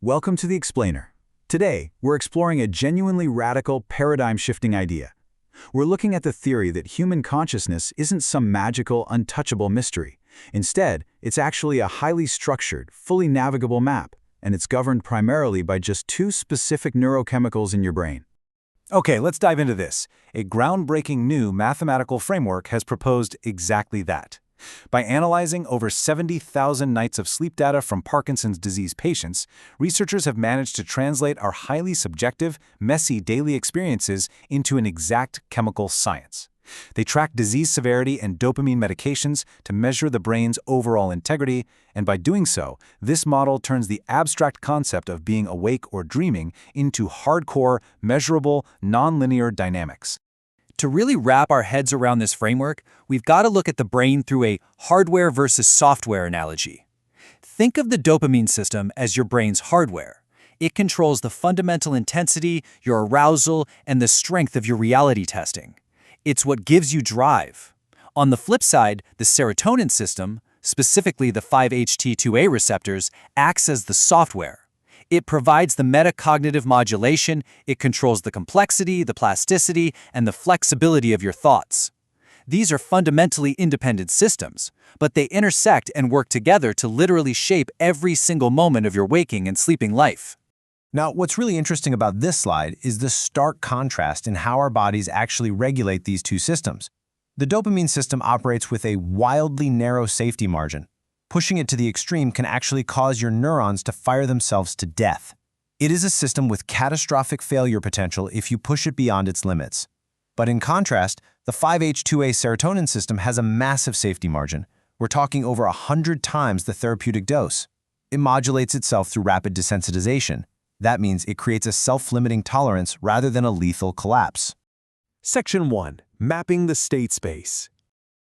Welcome to The Explainer. Today, we're exploring a genuinely radical, paradigm-shifting idea. We're looking at the theory that human consciousness isn't some magical, untouchable mystery. Instead, it's actually a highly structured, fully navigable map, and it's governed primarily by just two specific neurochemicals in your brain. Okay, let's dive into this. A groundbreaking new mathematical framework has proposed exactly that. By analyzing over 70,000 nights of sleep data from Parkinson's disease patients, researchers have managed to translate our highly subjective, messy daily experiences into an exact chemical science. They track disease severity and dopamine medications to measure the brain's overall integrity, and by doing so, this model turns the abstract concept of being awake or dreaming into hardcore, measurable, nonlinear dynamics. To really wrap our heads around this framework, we've got to look at the brain through a hardware versus software analogy. Think of the dopamine system as your brain's hardware. It controls the fundamental intensity, your arousal, and the strength of your reality testing. It's what gives you drive. On the flip side, the serotonin system, specifically the 5-HT2A receptors, acts as the software. It provides the metacognitive modulation, it controls the complexity, the plasticity, and the flexibility of your thoughts. These are fundamentally independent systems, but they intersect and work together to literally shape every single moment of your waking and sleeping life. Now, what's really interesting about this slide is the stark contrast in how our bodies actually regulate these two systems. The dopamine system operates with a wildly narrow safety margin. Pushing it to the extreme can actually cause your neurons to fire themselves to death. It is a system with catastrophic failure potential if you push it beyond its limits. But in contrast, the 5-HT2A serotonin system has a massive safety margin. We're talking over 100 times the therapeutic dose. It modulates itself through rapid desensitization. That means it creates a self-limiting tolerance rather than a lethal collapse. Section 1. Mapping the state space.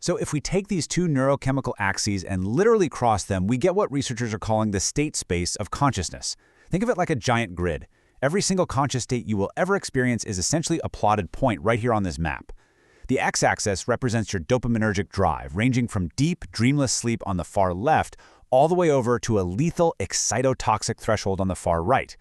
So if we take these two neurochemical axes and literally cross them, we get what researchers are calling the state space of consciousness. Think of it like a giant grid. Every single conscious state you will ever experience is essentially a plotted point right here on this map. The x-axis represents your dopaminergic drive, ranging from deep, dreamless sleep on the far left all the way over to a lethal excitotoxic threshold on the far right.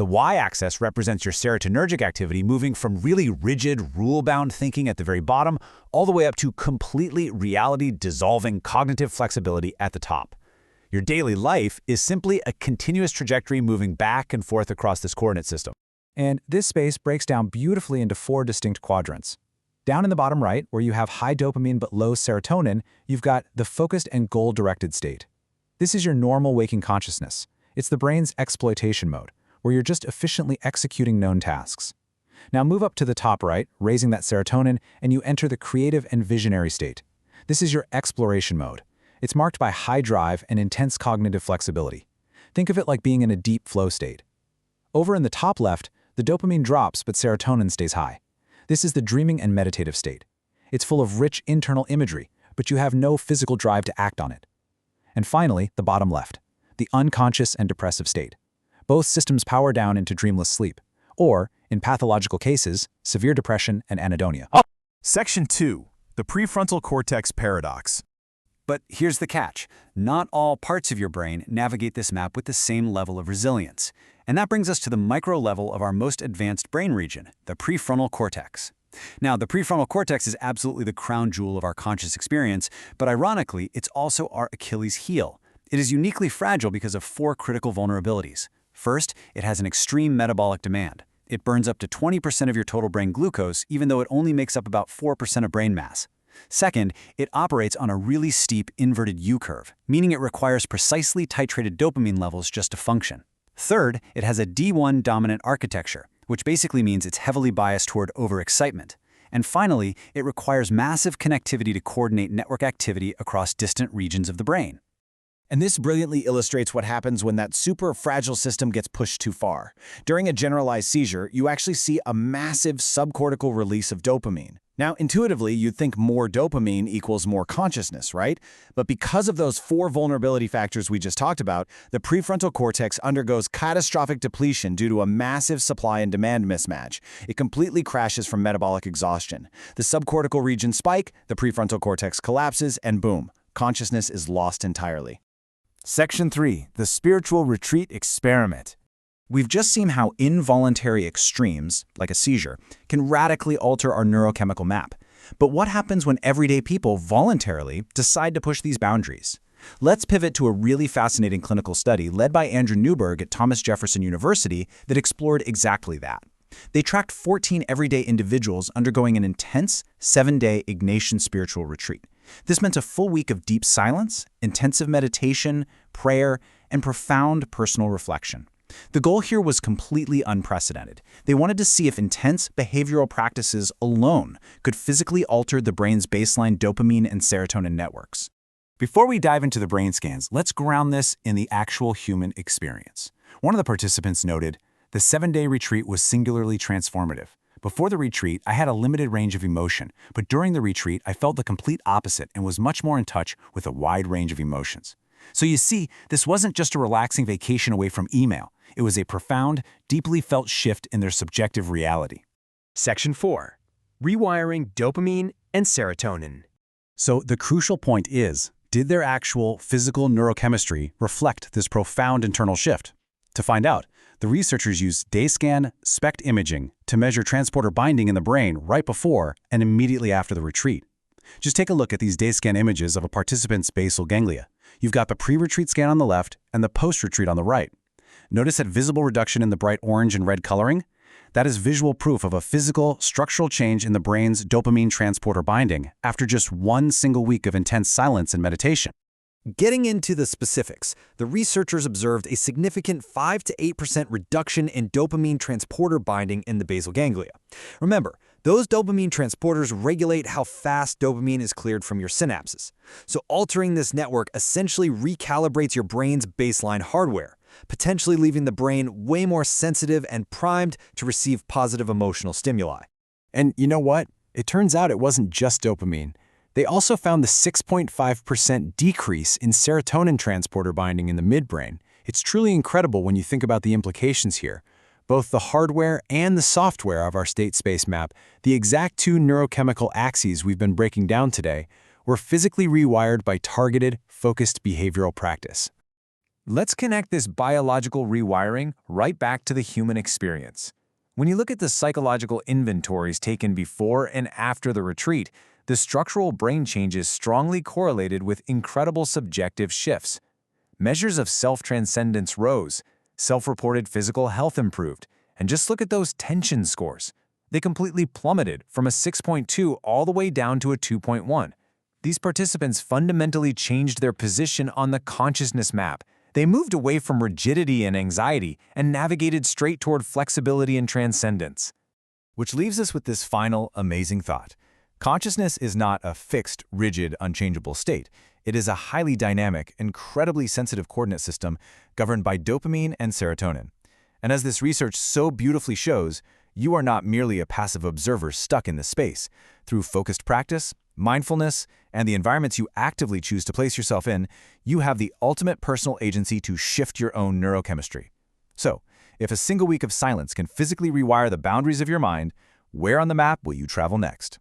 The y-axis represents your serotonergic activity, moving from really rigid, rule-bound thinking at the very bottom all the way up to completely reality-dissolving cognitive flexibility at the top. Your daily life is simply a continuous trajectory moving back and forth across this coordinate system. And this space breaks down beautifully into four distinct quadrants. Down in the bottom right, where you have high dopamine but low serotonin, you've got the focused and goal-directed state. This is your normal waking consciousness. It's the brain's exploitation mode, where you're just efficiently executing known tasks. Now move up to the top right, raising that serotonin, and you enter the creative and visionary state. This is your exploration mode. It's marked by high drive and intense cognitive flexibility. Think of it like being in a deep flow state. Over in the top left, the dopamine drops but serotonin stays high. This is the dreaming and meditative state. It's full of rich internal imagery, but you have no physical drive to act on it. And finally, the bottom left, the unconscious and depressive state. Both systems power down into dreamless sleep, or, in pathological cases, severe depression and anhedonia. Section 2. The prefrontal cortex paradox. But here's the catch. Not all parts of your brain navigate this map with the same level of resilience. And that brings us to the micro level of our most advanced brain region, the prefrontal cortex. Now, the prefrontal cortex is absolutely the crown jewel of our conscious experience, but ironically, it's also our Achilles heel. It is uniquely fragile because of four critical vulnerabilities. First, it has an extreme metabolic demand. It burns up to 20% of your total brain glucose, even though it only makes up about 4% of brain mass. Second, it operates on a really steep inverted U-curve, meaning it requires precisely titrated dopamine levels just to function. Third, it has a D1 dominant architecture, which basically means it's heavily biased toward overexcitement. And finally, it requires massive connectivity to coordinate network activity across distant regions of the brain. And this brilliantly illustrates what happens when that super fragile system gets pushed too far. During a generalized seizure, you actually see a massive subcortical release of dopamine. Now, intuitively, you'd think more dopamine equals more consciousness, right? But because of those four vulnerability factors we just talked about, the prefrontal cortex undergoes catastrophic depletion due to a massive supply and demand mismatch. It completely crashes from metabolic exhaustion. The subcortical regions spike, the prefrontal cortex collapses, and boom, consciousness is lost entirely. Section 3. The spiritual retreat experiment. We've just seen how involuntary extremes, like a seizure, can radically alter our neurochemical map. But what happens when everyday people voluntarily decide to push these boundaries? Let's pivot to a really fascinating clinical study led by Andrew Newberg at Thomas Jefferson University that explored exactly that. They tracked 14 everyday individuals undergoing an intense 7-day Ignatian spiritual retreat. This meant a full week of deep silence, intensive meditation, prayer, and profound personal reflection. The goal here was completely unprecedented. They wanted to see if intense behavioral practices alone could physically alter the brain's baseline dopamine and serotonin networks. Before we dive into the brain scans, let's ground this in the actual human experience. One of the participants noted, "The 7-day retreat was singularly transformative. Before the retreat, I had a limited range of emotion, but during the retreat, I felt the complete opposite and was much more in touch with a wide range of emotions." So you see, this wasn't just a relaxing vacation away from email. It was a profound, deeply felt shift in their subjective reality. Section 4. Rewiring dopamine and serotonin. So the crucial point is, did their actual physical neurochemistry reflect this profound internal shift? To find out, the researchers used day-scan SPECT imaging to measure transporter binding in the brain right before and immediately after the retreat. Just take a look at these day-scan images of a participant's basal ganglia. You've got the pre-retreat scan on the left and the post-retreat on the right. Notice that visible reduction in the bright orange and red coloring? That is visual proof of a physical, structural change in the brain's dopamine transporter binding after just one single week of intense silence and meditation. Getting into the specifics, the researchers observed a significant 5 to 8% reduction in dopamine transporter binding in the basal ganglia. Remember, those dopamine transporters regulate how fast dopamine is cleared from your synapses. So altering this network essentially recalibrates your brain's baseline hardware, potentially leaving the brain way more sensitive and primed to receive positive emotional stimuli. And you know what? It turns out it wasn't just dopamine. They also found the 6.5% decrease in serotonin transporter binding in the midbrain. It's truly incredible when you think about the implications here. Both the hardware and the software of our state-space map, the exact two neurochemical axes we've been breaking down today, were physically rewired by targeted, focused behavioral practice. Let's connect this biological rewiring right back to the human experience. When you look at the psychological inventories taken before and after the retreat, the structural brain changes strongly correlated with incredible subjective shifts. Measures of self-transcendence rose, self-reported physical health improved, and just look at those tension scores. They completely plummeted from a 6.2 all the way down to a 2.1. These participants fundamentally changed their position on the consciousness map. They moved away from rigidity and anxiety and navigated straight toward flexibility and transcendence. Which leaves us with this final, amazing thought. Consciousness is not a fixed, rigid, unchangeable state. It is a highly dynamic, incredibly sensitive coordinate system governed by dopamine and serotonin. And as this research so beautifully shows, you are not merely a passive observer stuck in this space. Through focused practice, mindfulness, and the environments you actively choose to place yourself in, you have the ultimate personal agency to shift your own neurochemistry. So, if a single week of silence can physically rewire the boundaries of your mind, where on the map will you travel next?